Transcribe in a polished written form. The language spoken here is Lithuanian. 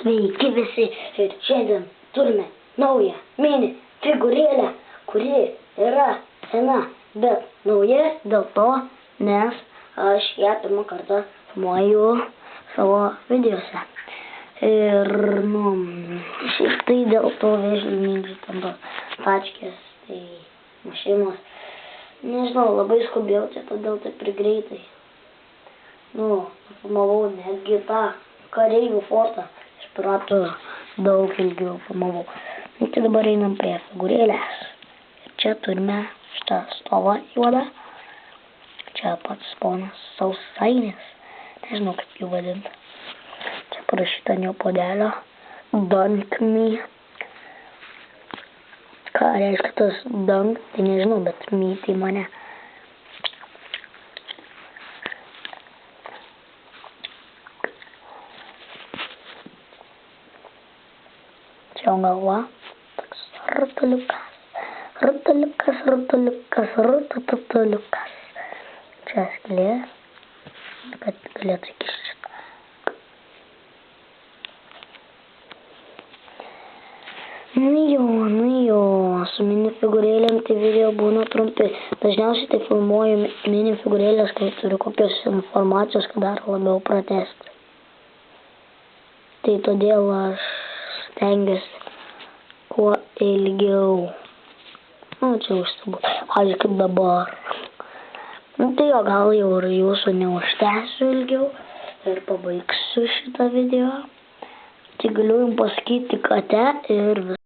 Sveiki visi ir šiandien turime naują mini figūrėlę, kuri yra sena, bet nauja dėl to, nes aš ją pirmą kartą filmuoju savo videose. Ir, šiaip tai dėl to vėžlininkų tam tačkės, tai mašinos. Nežinau, labai skubėjau čia, todėl taip ir greitai. Filmavau netgi tą kareivių fortą. Iš piratų daug ilgiau filmavau. Tai dabar einam prie figūrėlės. Ir čia turime šitą stovą juodą. Čia pats ponas Sausainis. Nežinau, kaip jų vadinti. Čia parašyta ant jo puodelio. Dunk me. Ką reiškia tas dunk? Tai nežinau, bet me tai mane. Čia galva, toks rutuliukas. Čia skylė, kad galėtų įkišti šitą. Su mini figūrėlėm tai video būna trumpi. Dažniausiai tai filmuoju mini figūrėlės, kai turiu kokios informacijos, kad dar labiau pratęsti. Tai todėl aš stengiuosi kuo ilgiau. Čia užsibūt. Pavyzdžiui, kaip dabar. Tai jo, gal jau ir jūsų neužtęsiu ilgiau ir pabaigsiu šitą video. Tai galiu jums pasakyti, kad ir